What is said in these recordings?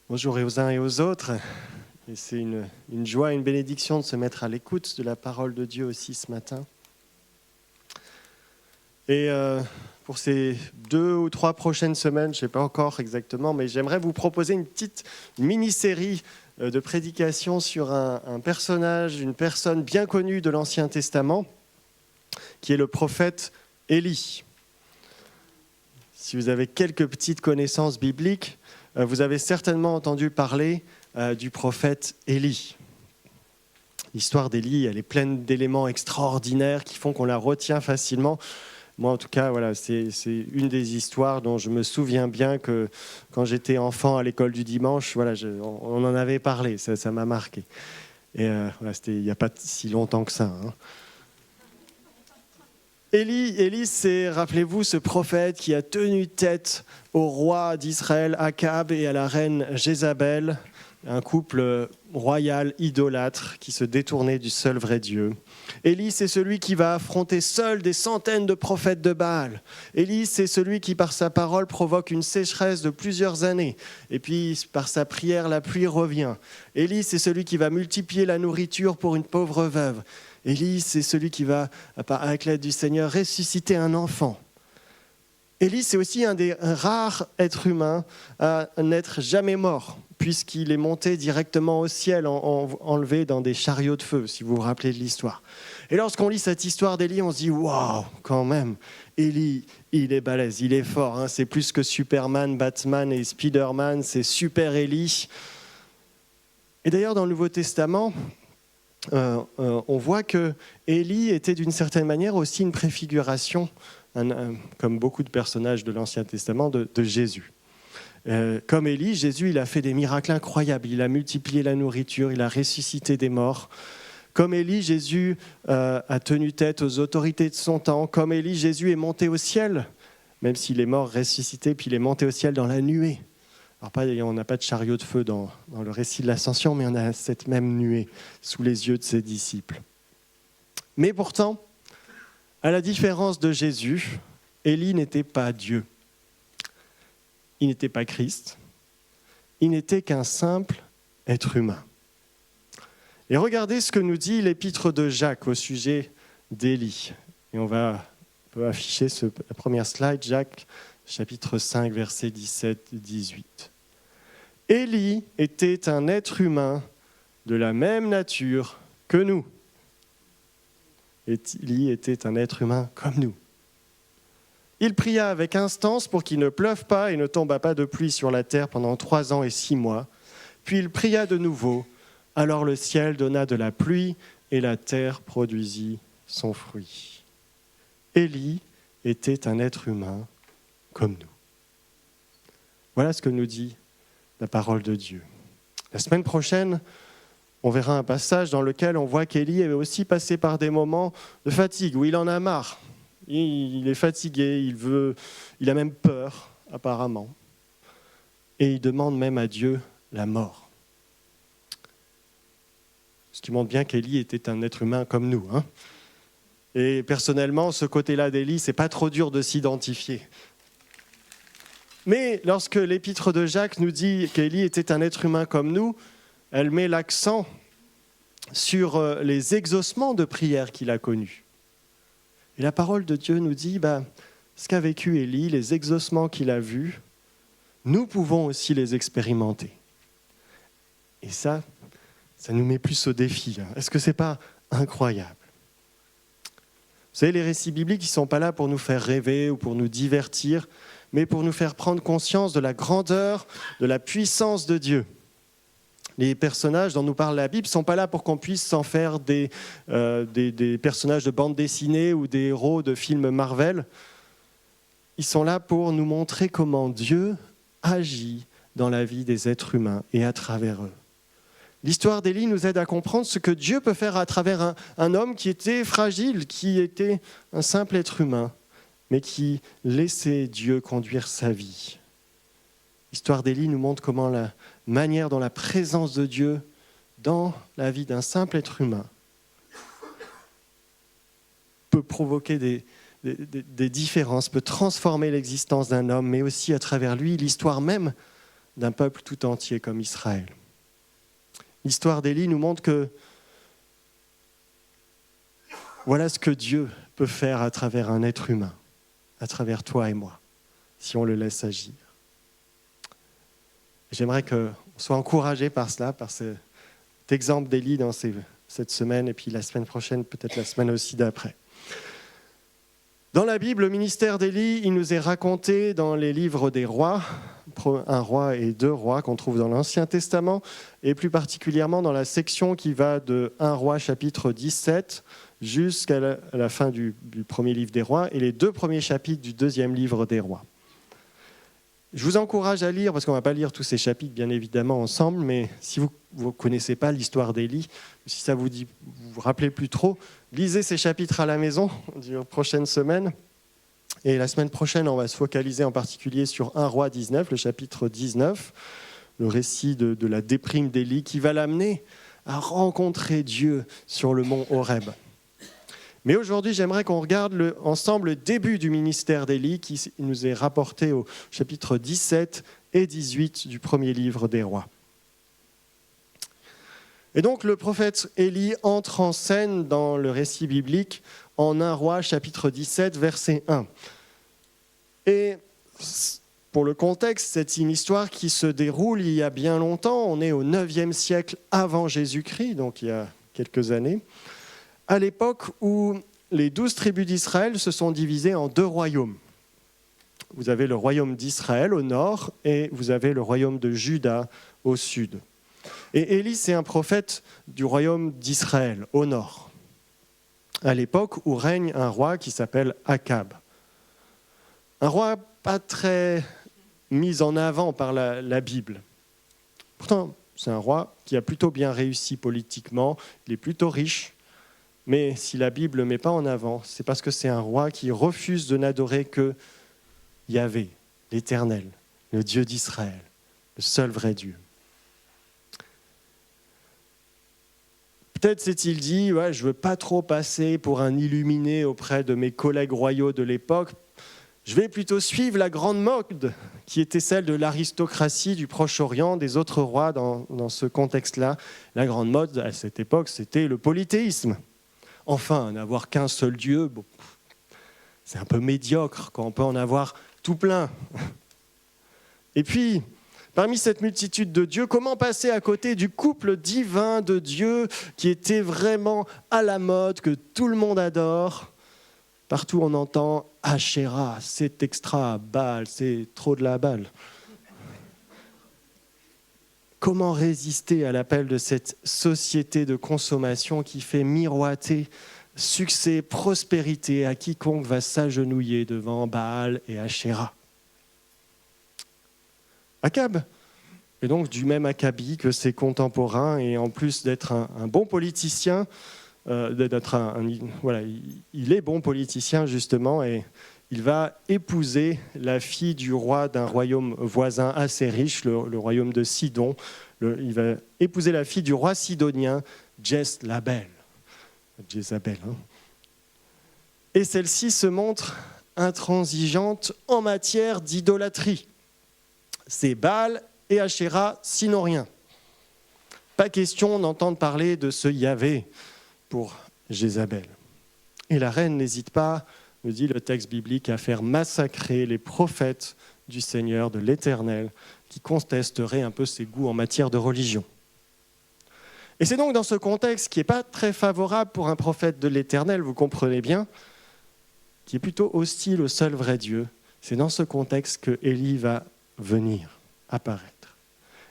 Bonjour aux uns et aux autres. Et c'est une joie et une bénédiction de se mettre à l'écoute de la parole de Dieu aussi ce matin. Et pour ces 2 ou 3 prochaines semaines, je ne sais pas encore exactement, mais j'aimerais vous proposer une petite mini-série de prédications sur un personnage, une personne bien connue de l'Ancien Testament, qui est le prophète Élie. Si vous avez quelques petites connaissances bibliques, vous avez certainement entendu parler du prophète Élie. L'histoire d'Élie, elle est pleine d'éléments extraordinaires qui font qu'on la retient facilement. Moi, en tout cas, voilà, c'est une des histoires dont je me souviens bien que quand j'étais enfant à l'école du dimanche, voilà, on en avait parlé, ça m'a marqué. Et voilà, c'était il n'y a pas si longtemps que ça. Hein. Élie, c'est, rappelez-vous, ce prophète qui a tenu tête au roi d'Israël, Akab, et à la reine Jézabel, un couple royal idolâtre qui se détournait du seul vrai Dieu. Élie, c'est celui qui va affronter seul des centaines de prophètes de Baal. Élie, c'est celui qui, par sa parole, provoque une sécheresse de plusieurs années. Et puis, par sa prière, la pluie revient. Élie, c'est celui qui va multiplier la nourriture pour une pauvre veuve. Élie, c'est celui qui va, avec l'aide du Seigneur, ressusciter un enfant. Élie, c'est aussi un des rares êtres humains à n'être jamais mort, puisqu'il est monté directement au ciel, enlevé dans des chariots de feu, si vous vous rappelez de l'histoire. Et lorsqu'on lit cette histoire d'Élie, on se dit « Waouh, quand même, Élie, il est balèze, il est fort, hein, c'est plus que Superman, Batman et Spider-Man, c'est super Élie. » Et d'ailleurs, dans le Nouveau Testament, on voit que Élie était d'une certaine manière aussi une préfiguration, comme beaucoup de personnages de l'Ancien Testament, de Jésus. Comme Élie, Jésus, il a fait des miracles incroyables. Il a multiplié la nourriture, il a ressuscité des morts. Comme Élie, Jésus a tenu tête aux autorités de son temps. Comme Élie, Jésus est monté au ciel, même s'il est mort, ressuscité, puis il est monté au ciel dans la nuée. Alors on n'a pas de chariot de feu dans le récit de l'Ascension, mais on a cette même nuée sous les yeux de ses disciples. Mais pourtant, à la différence de Jésus, Élie n'était pas Dieu. Il n'était pas Christ. Il n'était qu'un simple être humain. Et regardez ce que nous dit l'épître de Jacques au sujet d'Élie. Et on peut afficher la première slide, Jacques, chapitre 5, versets 17-18. Élie était un être humain de la même nature que nous. Élie était un être humain comme nous. Il pria avec instance pour qu'il ne pleuve pas et ne tombe pas de pluie sur la terre pendant 3 ans et 6 mois. Puis il pria de nouveau. Alors le ciel donna de la pluie et la terre produisit son fruit. Élie était un être humain comme nous. Voilà ce que nous dit la parole de Dieu. La semaine prochaine, on verra un passage dans lequel on voit qu'Élie est aussi passé par des moments de fatigue, où il en a marre. Il est fatigué, il a même peur, apparemment. Et il demande même à Dieu la mort. Ce qui montre bien qu'Élie était un être humain comme nous. Hein. Et personnellement, ce côté-là d'Élie, c'est pas trop dur de s'identifier. Mais lorsque l'épître de Jacques nous dit qu'Élie était un être humain comme nous, elle met l'accent sur les exaucements de prière qu'il a connus. Et la parole de Dieu nous dit, ce qu'a vécu Élie, les exaucements qu'il a vus, nous pouvons aussi les expérimenter. Et ça nous met plus au défi. Hein. Est-ce que ce n'est pas incroyable ? Vous savez, les récits bibliques, ils ne sont pas là pour nous faire rêver ou pour nous divertir, mais pour nous faire prendre conscience de la grandeur, de la puissance de Dieu. Les personnages dont nous parle la Bible ne sont pas là pour qu'on puisse s'en faire des personnages de bande dessinée ou des héros de films Marvel. Ils sont là pour nous montrer comment Dieu agit dans la vie des êtres humains et à travers eux. L'histoire d'Élie nous aide à comprendre ce que Dieu peut faire à travers un homme qui était fragile, qui était un simple être humain, mais qui laissait Dieu conduire sa vie. L'histoire d'Élie nous montre comment la manière dont la présence de Dieu dans la vie d'un simple être humain peut provoquer des différences, peut transformer l'existence d'un homme, mais aussi à travers lui l'histoire même d'un peuple tout entier comme Israël. L'histoire d'Élie nous montre que voilà ce que Dieu peut faire à travers un être humain, à travers toi et moi, si on le laisse agir. J'aimerais qu'on soit encouragés par cela, par cet exemple d'Élie dans cette semaine, et puis la semaine prochaine, peut-être la semaine aussi d'après. Dans la Bible, le ministère d'Élie, il nous est raconté dans les livres des rois, un roi et deux rois qu'on trouve dans l'Ancien Testament, et plus particulièrement dans la section qui va de 1 roi chapitre 17 jusqu'à la fin du premier livre des rois, et les 2 premiers chapitres du 2e livre des rois. Je vous encourage à lire, parce qu'on ne va pas lire tous ces chapitres bien évidemment ensemble, mais si vous ne connaissez pas l'histoire d'Élie, si ça vous dit, vous vous rappelez plus trop, lisez ces chapitres à la maison durant les prochaines semaines. Et la semaine prochaine, on va se focaliser en particulier sur 1 roi 19, le chapitre 19, le récit de la déprime d'Élie qui va l'amener à rencontrer Dieu sur le mont Horeb. Mais aujourd'hui, j'aimerais qu'on regarde ensemble le début du ministère d'Élie qui nous est rapporté au chapitre 17 et 18 du premier livre des rois. Et donc le prophète Élie entre en scène dans le récit biblique en 1 roi chapitre 17 verset 1. Et pour le contexte, c'est une histoire qui se déroule il y a bien longtemps. On est au 9e siècle avant Jésus-Christ, donc il y a quelques années, à l'époque où les 12 tribus d'Israël se sont divisées en 2 royaumes. Vous avez le royaume d'Israël au nord et vous avez le royaume de Juda au sud. Et Élie, c'est un prophète du royaume d'Israël au nord, à l'époque où règne un roi qui s'appelle Akab. Un roi pas très mis en avant par la Bible. Pourtant, c'est un roi qui a plutôt bien réussi politiquement, il est plutôt riche. Mais si la Bible ne le met pas en avant, c'est parce que c'est un roi qui refuse de n'adorer que Yahvé, l'Éternel, le Dieu d'Israël, le seul vrai Dieu. Peut-être s'est-il dit, ouais, je ne veux pas trop passer pour un illuminé auprès de mes collègues royaux de l'époque. Je vais plutôt suivre la grande mode qui était celle de l'aristocratie du Proche-Orient, des autres rois dans ce contexte-là. La grande mode à cette époque, c'était le polythéisme. Enfin, n'avoir qu'un seul Dieu, bon, c'est un peu médiocre quand on peut en avoir tout plein. Et puis, parmi cette multitude de dieux, comment passer à côté du couple divin de Dieu qui était vraiment à la mode, que tout le monde adore ? Partout on entend « Asherah, c'est extra, Baal, c'est trop de la balle ». Comment résister à l'appel de cette société de consommation qui fait miroiter succès, prospérité à quiconque va s'agenouiller devant Baal et Asherah ? Akab est donc du même acabit que ses contemporains, et en plus d'être un bon politicien, il est bon politicien justement, et il va épouser la fille du roi d'un royaume voisin assez riche, le royaume de Sidon. Il va épouser la fille du roi sidonien, Jézabel. Et celle-ci se montre intransigeante en matière d'idolâtrie. C'est Baal et Asherah, sinon rien. Pas question d'entendre parler de ce Yahvé pour Jézabel. Et la reine n'hésite pas, nous dit le texte biblique, à faire massacrer les prophètes du Seigneur, de l'Éternel, qui contesteraient un peu ses goûts en matière de religion. Et c'est donc dans ce contexte qui n'est pas très favorable pour un prophète de l'Éternel, vous comprenez bien, qui est plutôt hostile au seul vrai Dieu, c'est dans ce contexte que Élie va venir apparaître.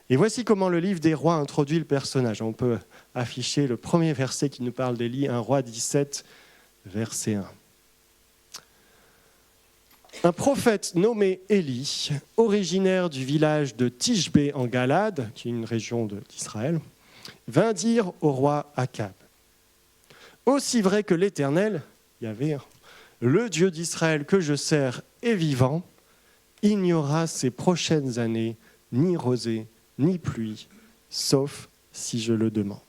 Et voici comment le livre des rois introduit le personnage. On peut afficher le premier verset qui nous parle d'Élie, 1 roi 17, verset 1. Un prophète nommé Élie, originaire du village de Tishbé en Galade, qui est une région d'Israël, vint dire au roi Akab : aussi vrai que l'Éternel, Yahvé, le Dieu d'Israël que je sers est vivant, il n'y aura ces prochaines années ni rosée, ni pluie, sauf si je le demande.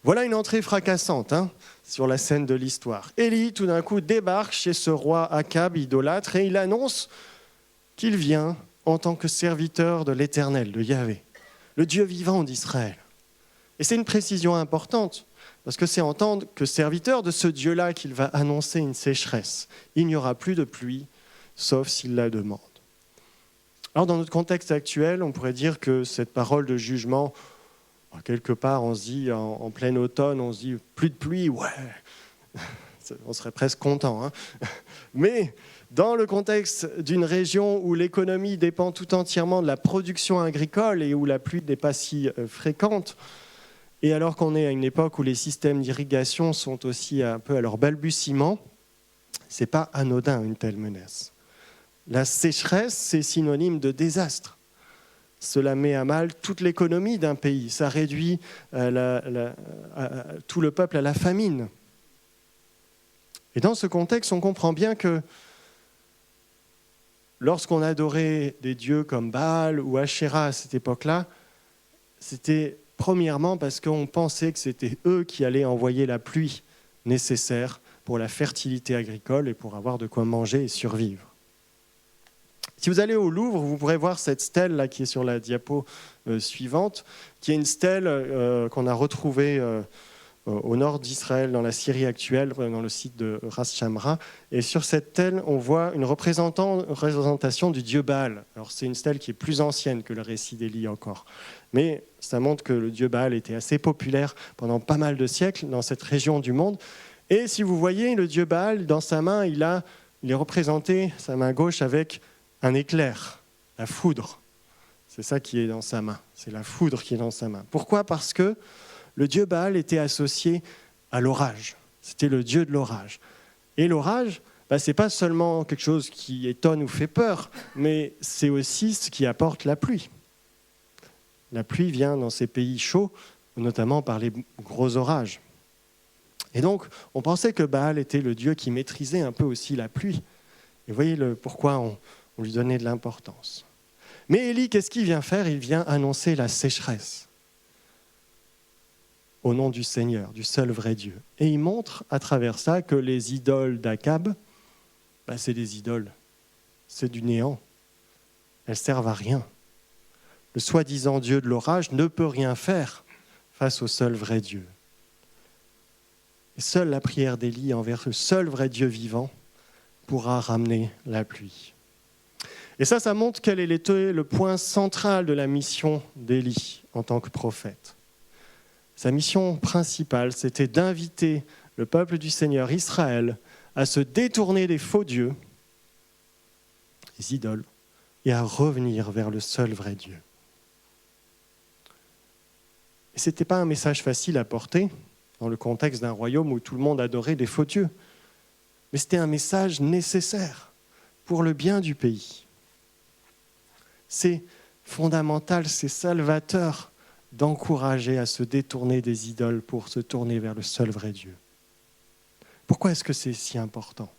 Voilà une entrée fracassante sur la scène de l'histoire. Élie, tout d'un coup, débarque chez ce roi Akab, idolâtre, et il annonce qu'il vient en tant que serviteur de l'Éternel, de Yahvé, le Dieu vivant d'Israël. Et c'est une précision importante, parce que c'est en tant que serviteur de ce Dieu-là qu'il va annoncer une sécheresse. Il n'y aura plus de pluie, sauf s'il la demande. Alors dans notre contexte actuel, on pourrait dire que cette parole de jugement, quelque part on se dit, en plein automne, on se dit plus de pluie, ouais, on serait presque content. Hein. Mais dans le contexte d'une région où l'économie dépend tout entièrement de la production agricole et où la pluie n'est pas si fréquente, et alors qu'on est à une époque où les systèmes d'irrigation sont aussi un peu à leur balbutiement, ce n'est pas anodin une telle menace. La sécheresse, c'est synonyme de désastre. Cela met à mal toute l'économie d'un pays. Ça réduit tout le peuple à la famine. Et dans ce contexte, on comprend bien que lorsqu'on adorait des dieux comme Baal ou Asherah à cette époque-là, c'était premièrement parce qu'on pensait que c'était eux qui allaient envoyer la pluie nécessaire pour la fertilité agricole et pour avoir de quoi manger et survivre. Si vous allez au Louvre, vous pourrez voir cette stèle là, qui est sur la diapo suivante, qui est une stèle qu'on a retrouvée au nord d'Israël, dans la Syrie actuelle, dans le site de Ras Shamra. Et sur cette stèle, on voit une représentation du dieu Baal. Alors c'est une stèle qui est plus ancienne que le récit d'Élie encore. Mais ça montre que le dieu Baal était assez populaire pendant pas mal de siècles dans cette région du monde. Et si vous voyez le dieu Baal, dans sa main, il est représenté, sa main gauche, avec un éclair, la foudre. C'est ça qui est dans sa main. C'est la foudre qui est dans sa main. Pourquoi ? Parce que le dieu Baal était associé à l'orage. C'était le dieu de l'orage. Et l'orage, ce n'est pas seulement quelque chose qui étonne ou fait peur, mais c'est aussi ce qui apporte la pluie. La pluie vient dans ces pays chauds, notamment par les gros orages. Et donc, on pensait que Baal était le dieu qui maîtrisait un peu aussi la pluie. Et vous voyez pourquoi on lui donnait de l'importance. Mais Élie, qu'est-ce qu'il vient faire ? Il vient annoncer la sécheresse au nom du Seigneur, du seul vrai Dieu. Et il montre à travers ça que les idoles d'Akab, c'est des idoles, c'est du néant. Elles servent à rien. Le soi-disant Dieu de l'orage ne peut rien faire face au seul vrai Dieu. Et seule la prière d'Élie envers le seul vrai Dieu vivant pourra ramener la pluie. Et ça montre quel était le point central de la mission d'Élie en tant que prophète. Sa mission principale, c'était d'inviter le peuple du Seigneur, Israël, à se détourner des faux dieux, les idoles, et à revenir vers le seul vrai Dieu. Et ce n'était pas un message facile à porter dans le contexte d'un royaume où tout le monde adorait des faux dieux. Mais c'était un message nécessaire pour le bien du pays. C'est fondamental, c'est salvateur d'encourager à se détourner des idoles pour se tourner vers le seul vrai Dieu. Pourquoi est-ce que c'est si important ?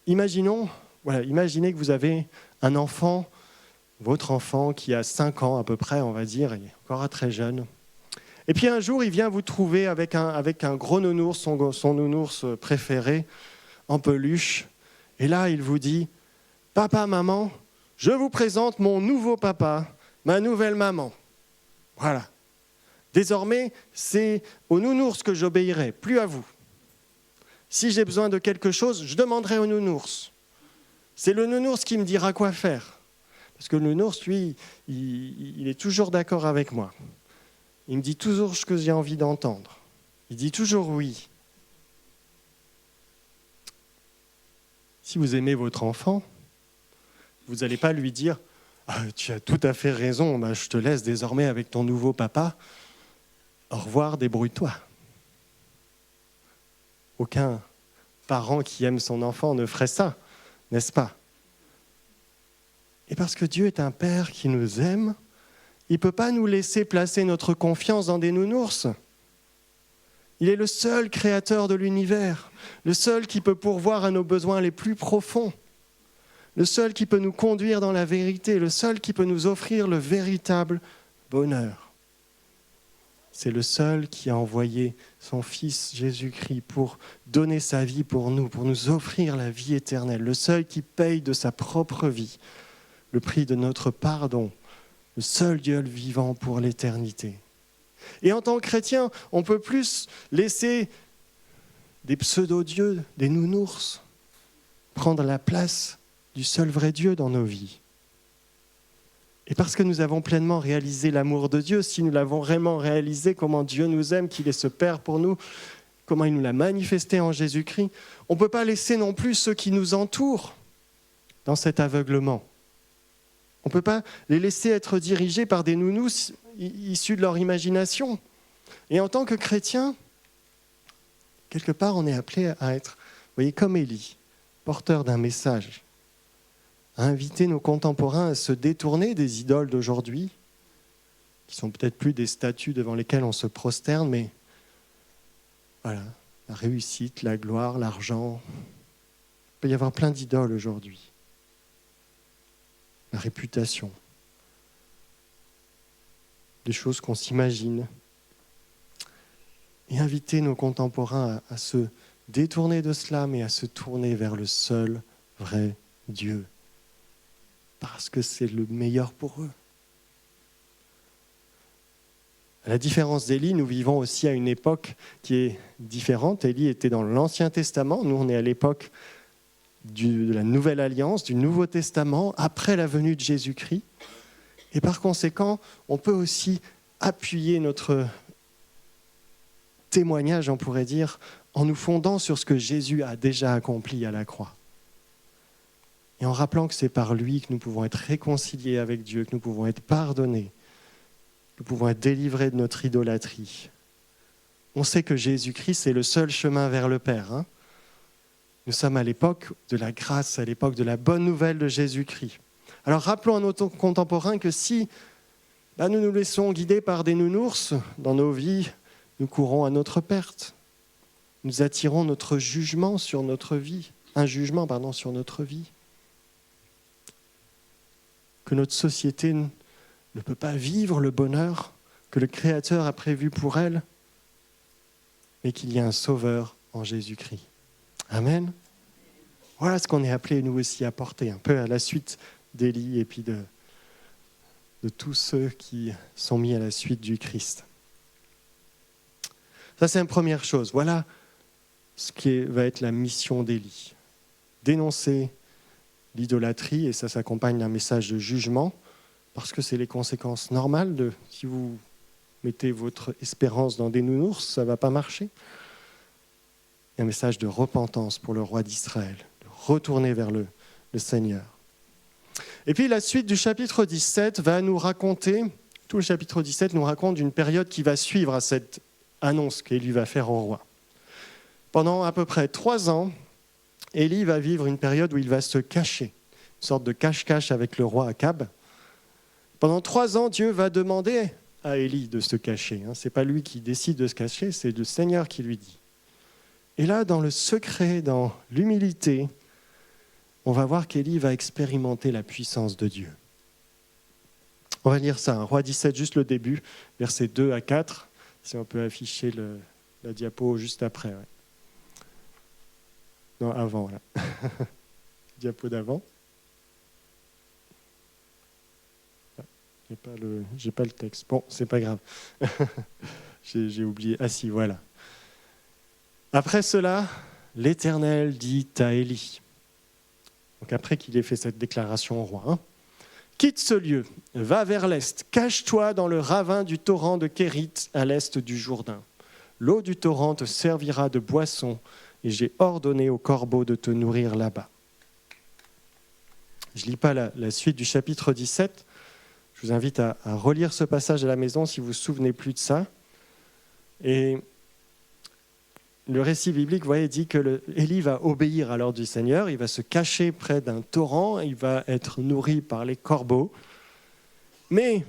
Imaginez que vous avez un enfant, votre enfant qui a 5 ans à peu près, on va dire, il est encore très jeune. Et puis un jour, il vient vous trouver avec un gros nounours, son nounours préféré, en peluche. Et là, il vous dit « Papa, maman, je vous présente mon nouveau papa, ma nouvelle maman. » Voilà. Désormais, c'est au nounours que j'obéirai, plus à vous. Si j'ai besoin de quelque chose, je demanderai au nounours. C'est le nounours qui me dira quoi faire. Parce que le nounours, lui, il est toujours d'accord avec moi. Il me dit toujours ce que j'ai envie d'entendre. Il dit toujours oui. Si vous aimez votre enfant, vous n'allez pas lui dire « Tu as tout à fait raison, je te laisse désormais avec ton nouveau papa. Au revoir, débrouille-toi. » Aucun parent qui aime son enfant ne ferait ça, n'est-ce pas ? Et parce que Dieu est un Père qui nous aime, il ne peut pas nous laisser placer notre confiance dans des nounours. Il est le seul créateur de l'univers, le seul qui peut pourvoir à nos besoins les plus profonds, le seul qui peut nous conduire dans la vérité, le seul qui peut nous offrir le véritable bonheur. C'est le seul qui a envoyé son Fils Jésus-Christ pour donner sa vie pour nous offrir la vie éternelle. Le seul qui paye de sa propre vie le prix de notre pardon. Le seul Dieu vivant pour l'éternité. Et en tant que chrétien, on ne peut plus laisser des pseudo-dieux, des nounours, prendre la place du seul vrai Dieu dans nos vies. Et parce que nous avons pleinement réalisé l'amour de Dieu, si nous l'avons vraiment réalisé, comment Dieu nous aime, qu'il est ce Père pour nous, comment il nous l'a manifesté en Jésus-Christ, on ne peut pas laisser non plus ceux qui nous entourent dans cet aveuglement. On ne peut pas les laisser être dirigés par des nounous issus de leur imagination. Et en tant que chrétien, quelque part, on est appelé à être, vous voyez, comme Élie, porteur d'un message, à inviter nos contemporains à se détourner des idoles d'aujourd'hui, qui sont peut-être plus des statues devant lesquelles on se prosterne, mais voilà, la réussite, la gloire, l'argent. Il peut y avoir plein d'idoles aujourd'hui. La réputation. Des choses qu'on s'imagine. Et inviter nos contemporains à se détourner de cela, mais à se tourner vers le seul vrai Dieu. Parce que c'est le meilleur pour eux. À la différence d'Élie, nous vivons aussi à une époque qui est différente. Élie était dans l'Ancien Testament, nous on est à l'époque de la Nouvelle Alliance, du Nouveau Testament, après la venue de Jésus-Christ. Et par conséquent, on peut aussi appuyer notre témoignage, on pourrait dire, en nous fondant sur ce que Jésus a déjà accompli à la croix. Et en rappelant que c'est par lui que nous pouvons être réconciliés avec Dieu, que nous pouvons être pardonnés, que nous pouvons être délivrés de notre idolâtrie. On sait que Jésus-Christ est le seul chemin vers le Père. Nous sommes à l'époque de la grâce, à l'époque de la bonne nouvelle de Jésus-Christ. Alors rappelons à nos contemporains que si nous nous laissons guider par des nounours dans nos vies, nous courons à notre perte. Nous attirons notre jugement sur notre vie, un jugement sur notre vie. Que notre société ne peut pas vivre le bonheur que le Créateur a prévu pour elle, mais qu'il y a un Sauveur en Jésus-Christ. Amen. Voilà ce qu'on est appelé nous aussi à porter, un peu à la suite d'Élie et puis de tous ceux qui sont mis à la suite du Christ. Ça, c'est une première chose. Voilà ce qui va être la mission d'Élie. Dénoncer l'idolâtrie, et ça s'accompagne d'un message de jugement, parce que c'est les conséquences normales si vous mettez votre espérance dans des nounours, ça ne va pas marcher. Et un message de repentance pour le roi d'Israël, de retourner vers le Seigneur. Et puis la suite du chapitre 17 va nous raconter, tout le chapitre 17 nous raconte une période qui va suivre à cette annonce qu'Élie va faire au roi. Pendant à peu près 3 ans, Élie va vivre une période où il va se cacher, une sorte de cache-cache avec le roi Akab. Pendant 3 ans, Dieu va demander à Élie de se cacher. Ce n'est pas lui qui décide de se cacher, c'est le Seigneur qui lui dit. Et là, dans le secret, dans l'humilité, on va voir qu'Élie va expérimenter la puissance de Dieu. On va lire ça, Roi 17, juste le début, versets 2 à 4, si on peut afficher la diapo juste après. Ouais. Non, avant, là. Diapo d'avant. J'ai pas le texte. Bon, c'est pas grave. j'ai oublié. Ah si, voilà. Après cela, l'Éternel dit à Élie, donc après qu'il ait fait cette déclaration au roi, quitte ce lieu, va vers l'est, cache-toi dans le ravin du torrent de Kérit à l'est du Jourdain. L'eau du torrent te servira de boisson et j'ai ordonné aux corbeaux de te nourrir là-bas. Je ne lis pas la suite du chapitre 17. Je vous invite à relire ce passage à la maison si vous ne vous souvenez plus de ça. Et le récit biblique, vous voyez, dit que Élie va obéir à l'ordre du Seigneur, il va se cacher près d'un torrent, il va être nourri par les corbeaux. Mais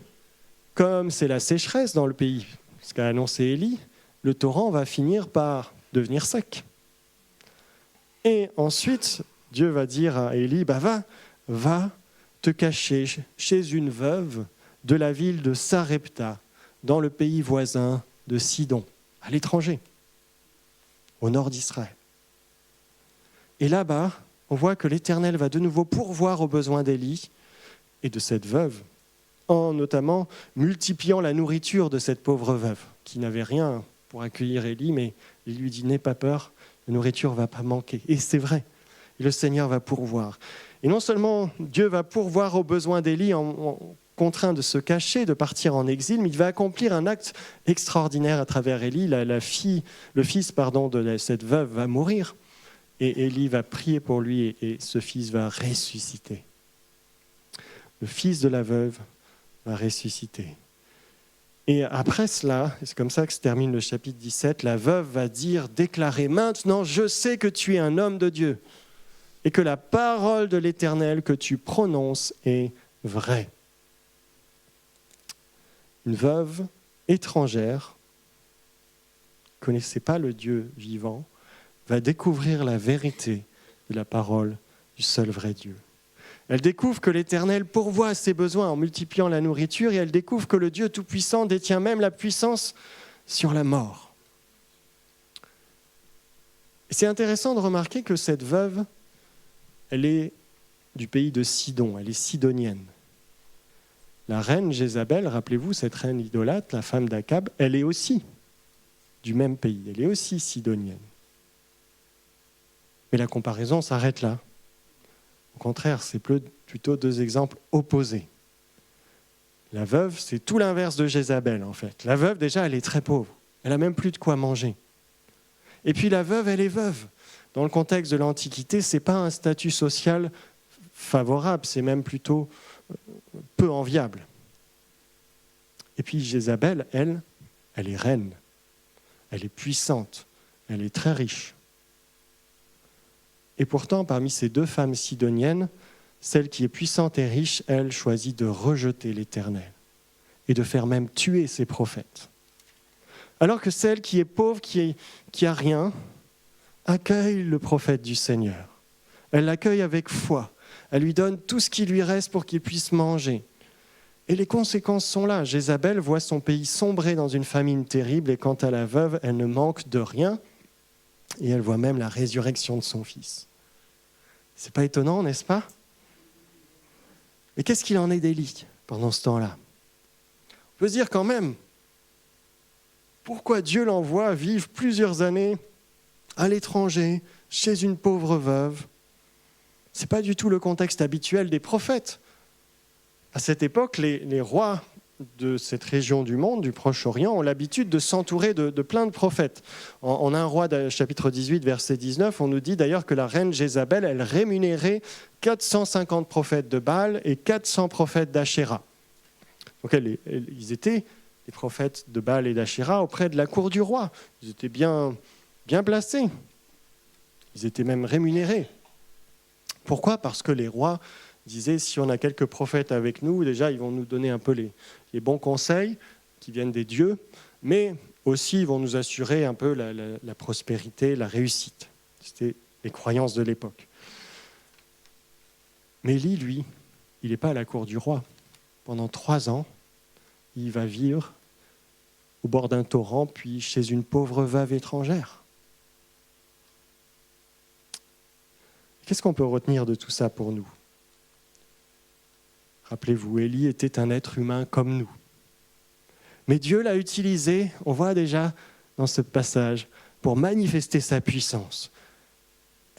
comme c'est la sécheresse dans le pays, ce qu'a annoncé Élie, le torrent va finir par devenir sec. Et ensuite, Dieu va dire à Élie, va te cacher chez une veuve de la ville de Sarepta, dans le pays voisin de Sidon, à l'étranger, au nord d'Israël. Et là-bas, on voit que l'Éternel va de nouveau pourvoir aux besoins d'Élie et de cette veuve, en notamment multipliant la nourriture de cette pauvre veuve, qui n'avait rien pour accueillir Élie, mais il lui dit « N'aie pas peur, la nourriture ne va pas manquer ». Et c'est vrai, et le Seigneur va pourvoir. Et non seulement Dieu va pourvoir aux besoins d'Élie en contraint de se cacher, de partir en exil, mais il va accomplir un acte extraordinaire à travers Élie. Le fils de cette veuve va mourir, et Élie va prier pour lui, et ce fils va ressusciter. Le fils de la veuve va ressusciter. Et après cela, c'est comme ça que se termine le chapitre 17, la veuve va déclarer « Maintenant, je sais que tu es un homme de Dieu et que la parole de l'Éternel que tu prononces est vraie. » Une veuve étrangère, qui ne connaissait pas le Dieu vivant, va découvrir la vérité de la parole du seul vrai Dieu. Elle découvre que l'Éternel pourvoit à ses besoins en multipliant la nourriture, et elle découvre que le Dieu Tout-Puissant détient même la puissance sur la mort. Et c'est intéressant de remarquer que cette veuve, elle est du pays de Sidon, elle est sidonienne. La reine Jézabel, rappelez-vous, cette reine idolâtre, la femme d'Akab, elle est aussi du même pays, elle est aussi sidonienne. Mais la comparaison s'arrête là. Au contraire, c'est plutôt deux exemples opposés. La veuve, c'est tout l'inverse de Jézabel, en fait. La veuve, déjà, elle est très pauvre. Elle n'a même plus de quoi manger. Et puis la veuve, elle est veuve. Dans le contexte de l'Antiquité, ce n'est pas un statut social favorable, c'est même plutôt peu enviable. Et puis Jézabel, elle est reine. Elle est puissante. Elle est très riche. Et pourtant, parmi ces deux femmes sidoniennes, celle qui est puissante et riche, elle choisit de rejeter l'Éternel et de faire même tuer ses prophètes. Alors que celle qui est pauvre, qui a rien, accueille le prophète du Seigneur. Elle l'accueille avec foi. Elle lui donne tout ce qui lui reste pour qu'il puisse manger. Et les conséquences sont là. Jézabel voit son pays sombrer dans une famine terrible, et quant à la veuve, elle ne manque de rien. Et elle voit même la résurrection de son fils. C'est pas étonnant, n'est-ce pas? Mais qu'est-ce qu'il en est d'Élie pendant ce temps-là? On peut se dire quand même, pourquoi Dieu l'envoie vivre plusieurs années à l'étranger, chez une pauvre veuve? Ce n'est pas du tout le contexte habituel des prophètes. À cette époque, les rois de cette région du monde, du Proche-Orient, ont l'habitude de s'entourer de plein de prophètes. En 1 Roi, chapitre 18, verset 19, on nous dit d'ailleurs que la reine Jézabel, elle rémunérait 450 prophètes de Baal et 400 prophètes d'Achéra. Donc ils étaient, les prophètes de Baal et d'Achéra, auprès de la cour du roi. Ils étaient bien placés. Ils étaient même rémunérés. Pourquoi ? Parce que les rois disaient, si on a quelques prophètes avec nous, déjà ils vont nous donner un peu les bons conseils qui viennent des dieux, mais aussi ils vont nous assurer un peu la prospérité, la réussite. C'était les croyances de l'époque. Mais Élie, lui, il n'est pas à la cour du roi. Pendant 3 ans, il va vivre au bord d'un torrent, puis chez une pauvre veuve étrangère. Qu'est-ce qu'on peut retenir de tout ça pour nous ? Rappelez-vous, Élie était un être humain comme nous. Mais Dieu l'a utilisé, on voit déjà dans ce passage, pour manifester sa puissance.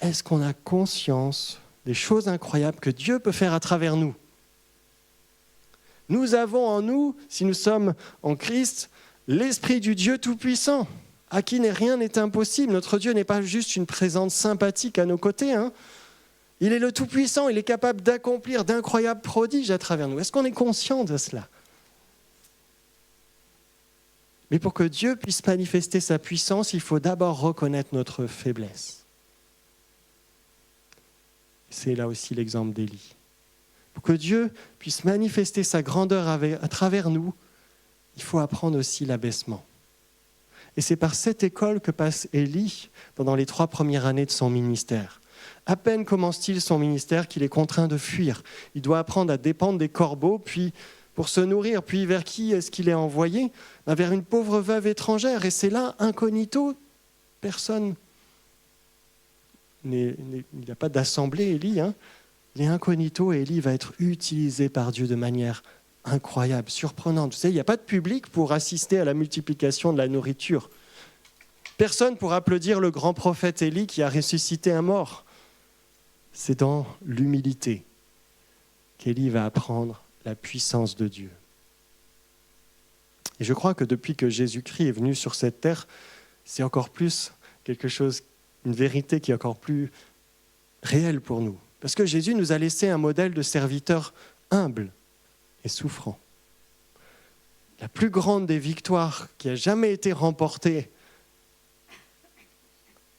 Est-ce qu'on a conscience des choses incroyables que Dieu peut faire à travers nous ? Nous avons en nous, si nous sommes en Christ, l'Esprit du Dieu Tout-Puissant, à qui rien n'est impossible. Notre Dieu n'est pas juste une présence sympathique à nos côtés, Il est le Tout-Puissant, il est capable d'accomplir d'incroyables prodiges à travers nous. Est-ce qu'on est conscient de cela ? Mais pour que Dieu puisse manifester sa puissance, il faut d'abord reconnaître notre faiblesse. C'est là aussi l'exemple d'Élie. Pour que Dieu puisse manifester sa grandeur à travers nous, il faut apprendre aussi l'abaissement. Et c'est par cette école que passe Élie pendant les 3 premières années de son ministère. À peine commence-t-il son ministère qu'il est contraint de fuir. Il doit apprendre à dépendre des corbeaux, puis pour se nourrir. Puis vers qui est-ce qu'il est envoyé ? Vers une pauvre veuve étrangère. Et c'est là, incognito, personne. Il n'y a pas d'assemblée, Élie. Il est incognito et Élie va être utilisé par Dieu de manière incroyable, surprenante. Vous savez, il n'y a pas de public pour assister à la multiplication de la nourriture. Personne pour applaudir le grand prophète Élie qui a ressuscité un mort. C'est dans l'humilité qu'Élie va apprendre la puissance de Dieu. Et je crois que depuis que Jésus-Christ est venu sur cette terre, c'est encore plus quelque chose, une vérité qui est encore plus réelle pour nous. Parce que Jésus nous a laissé un modèle de serviteur humble et souffrant. La plus grande des victoires qui a jamais été remportée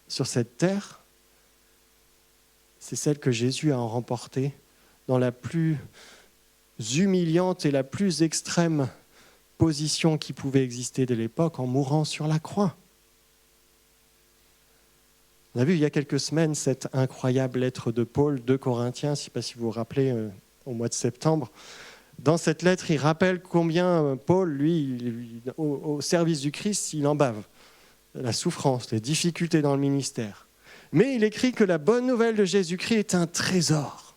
sur cette terre, c'est celle que Jésus a remportée dans la plus humiliante et la plus extrême position qui pouvait exister de l'époque, en mourant sur la croix. On a vu il y a quelques semaines cette incroyable lettre de Paul, 2 Corinthiens, je ne sais pas si vous vous rappelez, au mois de septembre. Dans cette lettre, il rappelle combien Paul, lui, au service du Christ, il en bave. La souffrance, les difficultés dans le ministère. Mais il écrit que la bonne nouvelle de Jésus-Christ est un trésor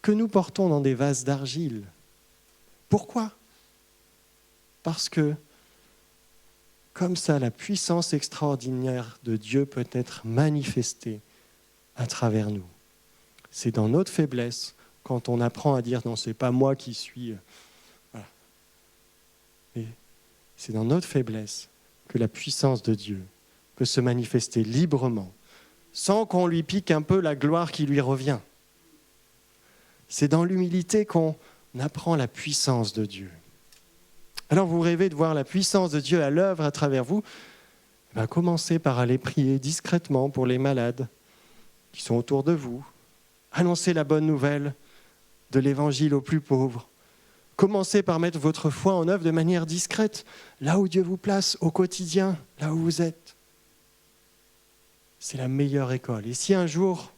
que nous portons dans des vases d'argile. Pourquoi ? Parce que, comme ça, la puissance extraordinaire de Dieu peut être manifestée à travers nous. C'est dans notre faiblesse, quand on apprend à dire « non, c'est pas moi qui suis... » Voilà. Mais c'est dans notre faiblesse que la puissance de Dieu peut se manifester librement, sans qu'on lui pique un peu la gloire qui lui revient. C'est dans l'humilité qu'on apprend la puissance de Dieu. Alors vous rêvez de voir la puissance de Dieu à l'œuvre à travers vous, commencez par aller prier discrètement pour les malades qui sont autour de vous. Annoncez la bonne nouvelle de l'évangile aux plus pauvres. Commencez par mettre votre foi en œuvre de manière discrète, là où Dieu vous place, au quotidien, là où vous êtes. C'est la meilleure école. Et si un jour,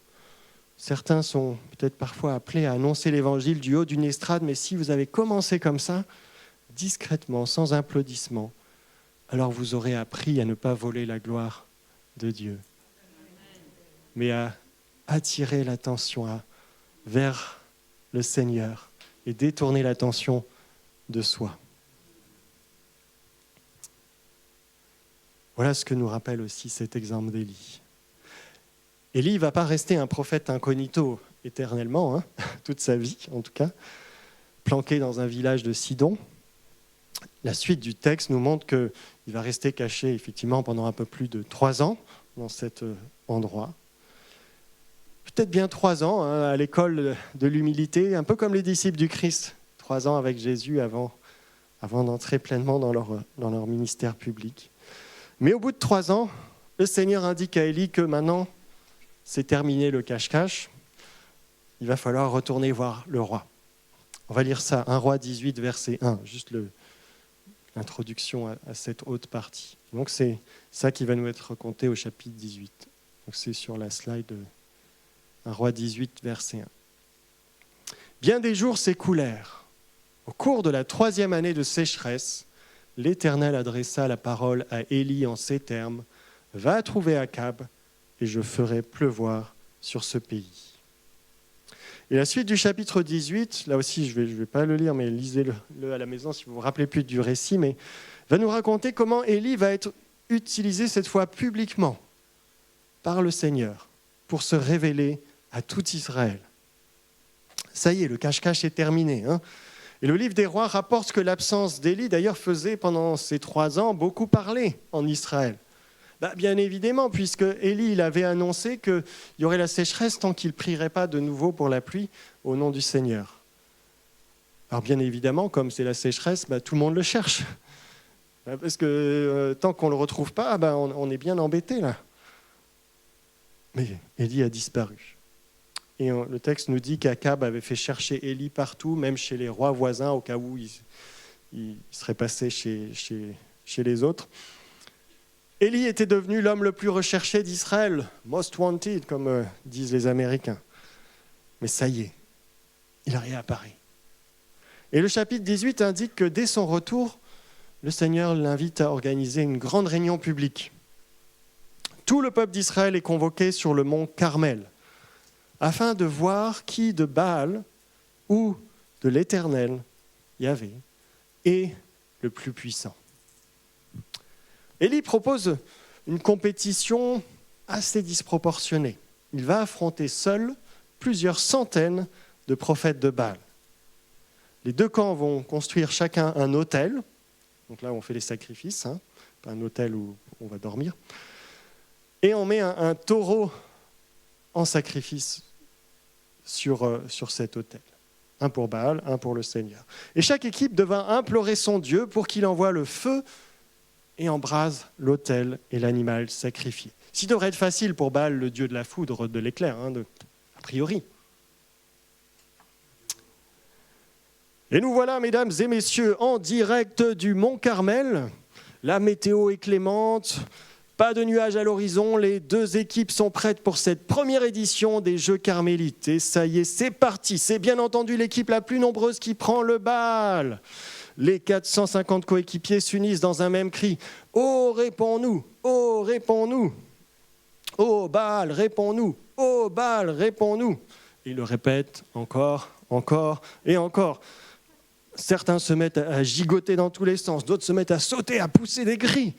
certains sont peut-être parfois appelés à annoncer l'évangile du haut d'une estrade, mais si vous avez commencé comme ça, discrètement, sans applaudissement, alors vous aurez appris à ne pas voler la gloire de Dieu, mais à attirer l'attention vers le Seigneur et détourner l'attention de soi. Voilà ce que nous rappelle aussi cet exemple d'Élie. Élie ne va pas rester un prophète incognito éternellement, toute sa vie en tout cas, planqué dans un village de Sidon. La suite du texte nous montre qu'il va rester caché effectivement pendant un peu plus de 3 ans dans cet endroit. Peut-être bien 3 ans à l'école de l'humilité, un peu comme les disciples du Christ. 3 ans avec Jésus avant d'entrer pleinement dans leur ministère public. Mais au bout de 3 ans, le Seigneur indique à Élie que maintenant, c'est terminé le cache-cache. Il va falloir retourner voir le roi. On va lire ça, 1 Roi 18, verset 1, juste l'introduction à cette haute partie. Donc c'est ça qui va nous être raconté au chapitre 18. Donc c'est sur la slide 1 Roi 18, verset 1. Bien des jours s'écoulèrent. Au cours de la 3e année de sécheresse, l'Éternel adressa la parole à Élie en ces termes : « Va trouver Akab, et je ferai pleuvoir sur ce pays. » Et la suite du chapitre 18, là aussi je vais pas le lire, mais lisez-le à la maison si vous ne vous rappelez plus du récit, mais va nous raconter comment Élie va être utilisé cette fois publiquement par le Seigneur pour se révéler à tout Israël. Ça y est, le cache-cache est terminé. Et le livre des Rois rapporte que l'absence d'Élie, d'ailleurs, faisait pendant ces 3 ans beaucoup parler en Israël. Bien évidemment, puisque Élie il avait annoncé qu'il y aurait la sécheresse tant qu'il ne prierait pas de nouveau pour la pluie au nom du Seigneur. Alors bien évidemment, comme c'est la sécheresse, tout le monde le cherche. Parce que tant qu'on ne le retrouve pas, on est bien embêté là. Mais Élie a disparu. Et le texte nous dit qu'Akab avait fait chercher Élie partout, même chez les rois voisins, au cas où il serait passé chez les autres. Élie était devenu l'homme le plus recherché d'Israël, most wanted, comme disent les Américains. Mais ça y est, il réapparaît. Et le chapitre 18 indique que dès son retour, le Seigneur l'invite à organiser une grande réunion publique. Tout le peuple d'Israël est convoqué sur le mont Carmel, afin de voir qui de Baal ou de l'Éternel, Yahvé, est le plus puissant. Élie propose une compétition assez disproportionnée. Il va affronter seul plusieurs centaines de prophètes de Baal. Les deux camps vont construire chacun un autel. Donc là, on fait les sacrifices, pas un autel où on va dormir. Et on met un taureau en sacrifice sur cet autel. Un pour Baal, un pour le Seigneur. Et chaque équipe devint implorer son Dieu pour qu'il envoie le feu et embrase l'autel et l'animal sacrifié. Ce qui devrait être facile pour Baal, le dieu de la foudre, de l'éclair, a priori. Et nous voilà, mesdames et messieurs, en direct du Mont Carmel. La météo est clémente, pas de nuages à l'horizon. Les deux équipes sont prêtes pour cette première édition des Jeux Carmélites. Et ça y est, c'est parti. C'est bien entendu l'équipe la plus nombreuse qui prend le bal. Les 450 coéquipiers s'unissent dans un même cri. « Oh, réponds-nous! Oh, réponds-nous! Oh, Baal, réponds-nous! Oh, Baal, réponds-nous » Ils le répètent encore et encore. Certains se mettent à gigoter dans tous les sens, d'autres se mettent à sauter, à pousser des cris,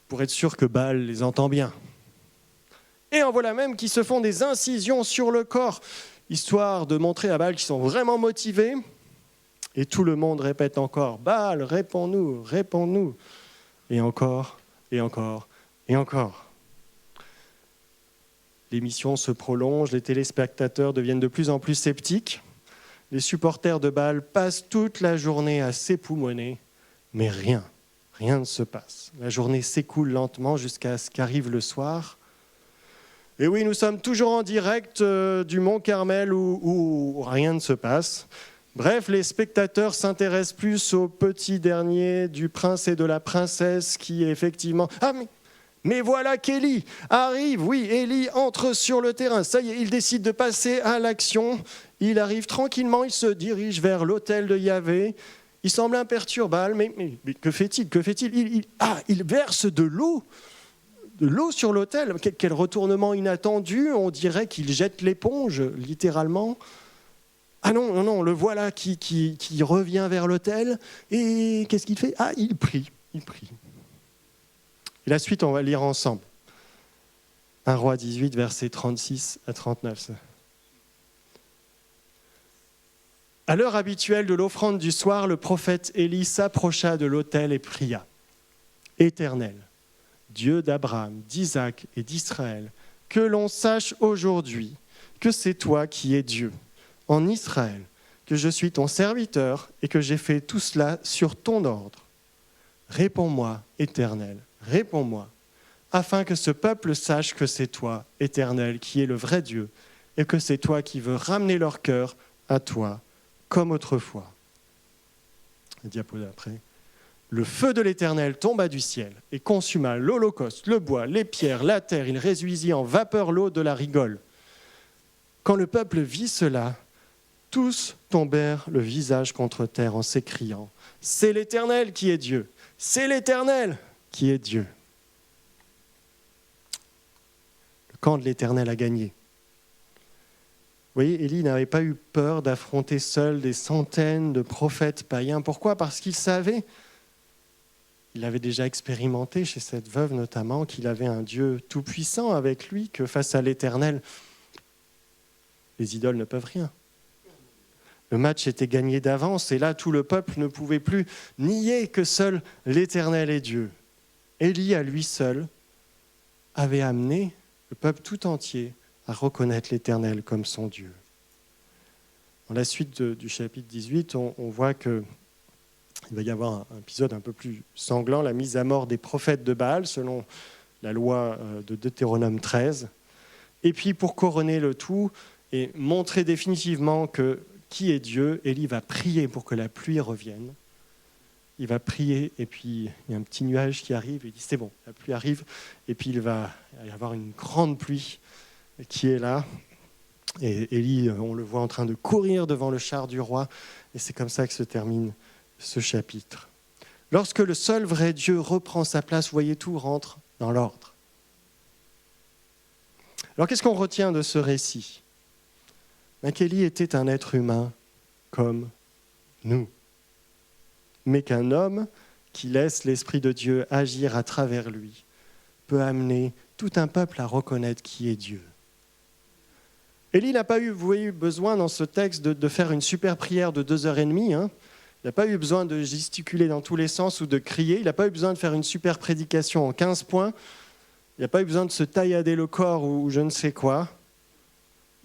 pour être sûr que Baal les entend bien. Et en voilà même qui se font des incisions sur le corps, histoire de montrer à Baal qu'ils sont vraiment motivés. Et tout le monde répète encore, « Baal, réponds-nous, réponds-nous » Et encore, et encore, et encore. L'émission se prolonge, les téléspectateurs deviennent de plus en plus sceptiques. Les supporters de Baal passent toute la journée à s'époumoner, mais rien ne se passe. La journée s'écoule lentement jusqu'à ce qu'arrive le soir. Et oui, nous sommes toujours en direct du Mont Carmel où rien ne se passe. Bref, les spectateurs s'intéressent plus au petit dernier du prince et de la princesse qui effectivement... Ah, mais voilà qu'Élie arrive, oui, Élie entre sur le terrain. Ça y est, il décide de passer à l'action. Il arrive tranquillement, il se dirige vers l'autel de Yahvé. Il semble imperturbable, mais que fait-il ? Il verse de l'eau sur l'autel. Quel retournement inattendu, on dirait qu'il jette l'éponge, littéralement. Ah non, le voilà qui revient vers l'autel. Et qu'est-ce qu'il fait ? Ah, il prie. Et la suite, on va lire ensemble. 1 Roi 18, versets 36 à 39. À l'heure habituelle de l'offrande du soir, le prophète Élie s'approcha de l'autel et pria. « Éternel, Dieu d'Abraham, d'Isaac et d'Israël, que l'on sache aujourd'hui que c'est toi qui es Dieu, en Israël, que je suis ton serviteur et que j'ai fait tout cela sur ton ordre. Réponds-moi, Éternel, réponds-moi, afin que ce peuple sache que c'est toi, Éternel, qui es le vrai Dieu, et que c'est toi qui veux ramener leur cœur à toi, comme autrefois. » Le diapo d'après. Le feu de l'Éternel tomba du ciel et consuma l'holocauste, le bois, les pierres, la terre. Il réduisit en vapeur l'eau de la rigole. Quand le peuple vit cela, tous tombèrent le visage contre terre en s'écriant « C'est l'Éternel qui est Dieu, c'est l'Éternel qui est Dieu. » Le camp de l'Éternel a gagné. Vous voyez, Élie n'avait pas eu peur d'affronter seul des centaines de prophètes païens. Pourquoi ? Parce qu'il savait, il avait déjà expérimenté chez cette veuve notamment, qu'il avait un Dieu tout-puissant avec lui, que face à l'Éternel, les idoles ne peuvent rien. Le match était gagné d'avance et là, tout le peuple ne pouvait plus nier que seul l'Éternel est Dieu. Élie, à lui seul, avait amené le peuple tout entier à reconnaître l'Éternel comme son Dieu. Dans la suite du chapitre 18, on voit qu'il va y avoir un épisode un peu plus sanglant, la mise à mort des prophètes de Baal, selon la loi de Deutéronome 13. Et puis, pour couronner le tout et montrer définitivement qui est Dieu, Élie va prier pour que la pluie revienne. Il va prier et puis il y a un petit nuage qui arrive. Il dit c'est bon, la pluie arrive. Et puis il va y avoir une grande pluie qui est là. Et Élie, on le voit en train de courir devant le char du roi. Et c'est comme ça que se termine ce chapitre. Lorsque le seul vrai Dieu reprend sa place, vous voyez, tout rentre dans l'ordre. Alors qu'est-ce qu'on retient de ce récit ? Qu'Élie était un être humain comme nous, mais qu'un homme qui laisse l'Esprit de Dieu agir à travers lui peut amener tout un peuple à reconnaître qui est Dieu. Élie n'a pas eu, vous voyez, besoin dans ce texte de faire une super prière de 2h30. Il n'a pas eu besoin de gesticuler dans tous les sens ou de crier. Il n'a pas eu besoin de faire une super prédication en 15 points. Il n'a pas eu besoin de se taillader le corps ou je ne sais quoi.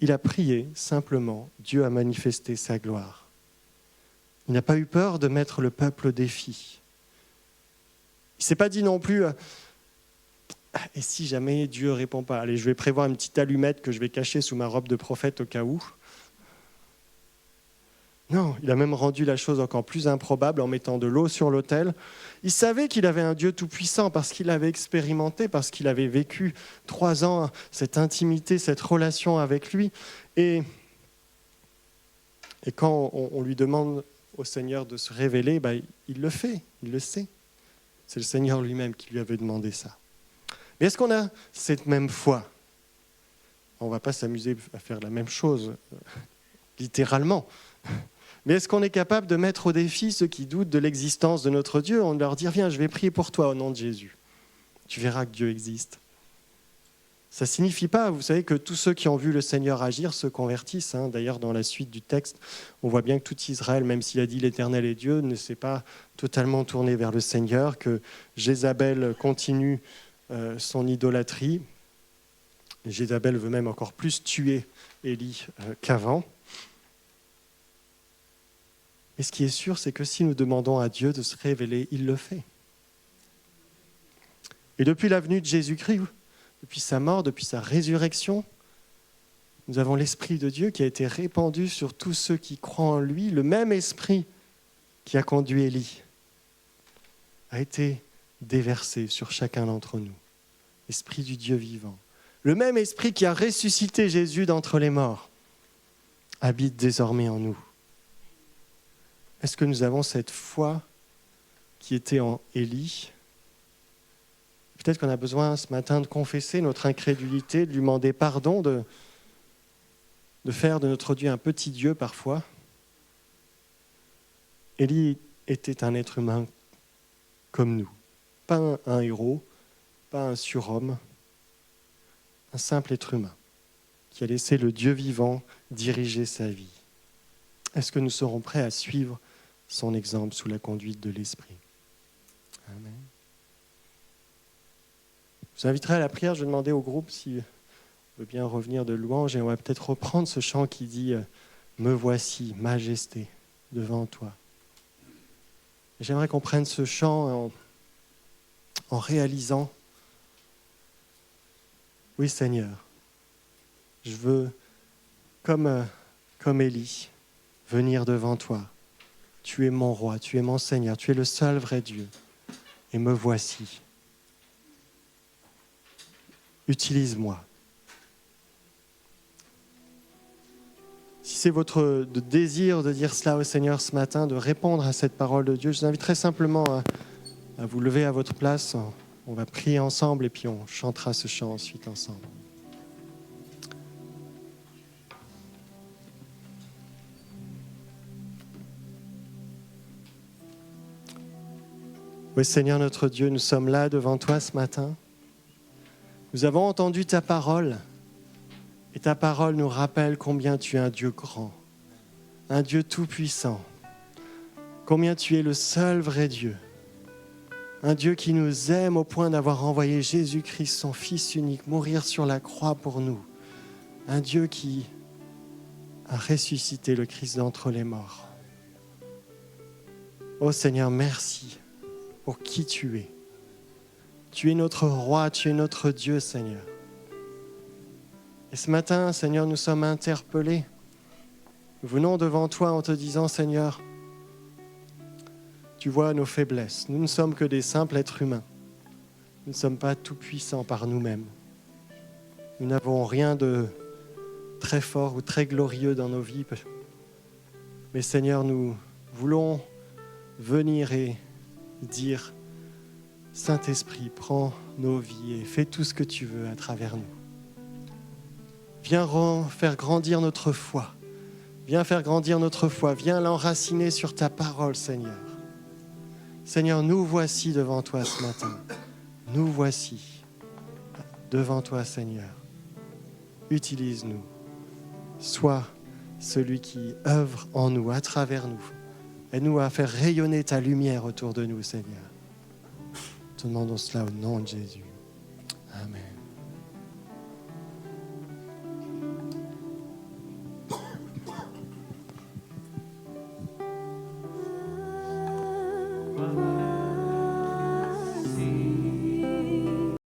Il a prié simplement. Dieu a manifesté sa gloire. Il n'a pas eu peur de mettre le peuple au défi. Il ne s'est pas dit non plus « Et si jamais Dieu ne répond pas, allez, je vais prévoir une petite allumette que je vais cacher sous ma robe de prophète au cas où. » Non, il a même rendu la chose encore plus improbable en mettant de l'eau sur l'autel. Il savait qu'il avait un Dieu tout-puissant parce qu'il l'avait expérimenté, parce qu'il avait vécu 3 ans cette intimité, cette relation avec lui. Et quand on lui demande au Seigneur de se révéler, il le fait, il le sait. C'est le Seigneur lui-même qui lui avait demandé ça. Mais est-ce qu'on a cette même foi ? On ne va pas s'amuser à faire la même chose, littéralement. Mais est-ce qu'on est capable de mettre au défi ceux qui doutent de l'existence de notre Dieu, en leur dire « Viens, je vais prier pour toi au nom de Jésus. Tu verras que Dieu existe. » Ça ne signifie pas, vous savez, que tous ceux qui ont vu le Seigneur agir se convertissent. D'ailleurs, dans la suite du texte, on voit bien que tout Israël, même s'il a dit l'Éternel est Dieu, ne s'est pas totalement tourné vers le Seigneur, que Jézabel continue son idolâtrie. Et Jézabel veut même encore plus tuer Élie qu'avant. Et ce qui est sûr, c'est que si nous demandons à Dieu de se révéler, il le fait. Et depuis la venue de Jésus-Christ, depuis sa mort, depuis sa résurrection, nous avons l'Esprit de Dieu qui a été répandu sur tous ceux qui croient en lui. Le même Esprit qui a conduit Élie a été déversé sur chacun d'entre nous. L'Esprit du Dieu vivant. Le même Esprit qui a ressuscité Jésus d'entre les morts habite désormais en nous. Est-ce que nous avons cette foi qui était en Élie ? Peut-être qu'on a besoin ce matin de confesser notre incrédulité, de lui demander pardon, de faire de notre Dieu un petit Dieu parfois. Élie était un être humain comme nous, pas un héros, pas un surhomme, un simple être humain qui a laissé le Dieu vivant diriger sa vie. Est-ce que nous serons prêts à suivre son exemple sous la conduite de l'Esprit ? Amen. Je vous inviterai à la prière. Je vais demander au groupe s'il veut bien revenir de louange et on va peut-être reprendre ce chant qui dit « Me voici, majesté, devant toi ». J'aimerais qu'on prenne ce chant en réalisant « Oui Seigneur, je veux, comme Élie, venir devant toi. Tu es mon roi, tu es mon Seigneur, tu es le seul vrai Dieu. Et me voici. Utilise-moi. » Si c'est votre désir de dire cela au Seigneur ce matin, de répondre à cette parole de Dieu, je vous inviterai simplement à vous lever à votre place. On va prier ensemble et puis on chantera ce chant ensuite ensemble. Oui, Seigneur notre Dieu, nous sommes là devant toi ce matin. Nous avons entendu ta parole et ta parole nous rappelle combien tu es un Dieu grand, un Dieu tout-puissant, combien tu es le seul vrai Dieu, un Dieu qui nous aime au point d'avoir envoyé Jésus-Christ, son Fils unique, mourir sur la croix pour nous, un Dieu qui a ressuscité le Christ d'entre les morts. Ô Seigneur, merci pour qui tu es. Tu es notre roi, tu es notre Dieu, Seigneur. Et ce matin, Seigneur, nous sommes interpellés. Nous venons devant toi en te disant, Seigneur, tu vois nos faiblesses. Nous ne sommes que des simples êtres humains. Nous ne sommes pas tout puissants par nous-mêmes. Nous n'avons rien de très fort ou très glorieux dans nos vies. Mais Seigneur, nous voulons venir et dire, Saint-Esprit, prends nos vies et fais tout ce que tu veux à travers nous. Viens faire grandir notre foi. Viens faire grandir notre foi. Viens l'enraciner sur ta parole, Seigneur. Seigneur, nous voici devant toi ce matin. Nous voici devant toi, Seigneur. Utilise-nous. Sois celui qui œuvre en nous, à travers nous. Aide-nous à faire rayonner ta lumière autour de nous, Seigneur. Te demandons cela au nom de Jésus. Amen.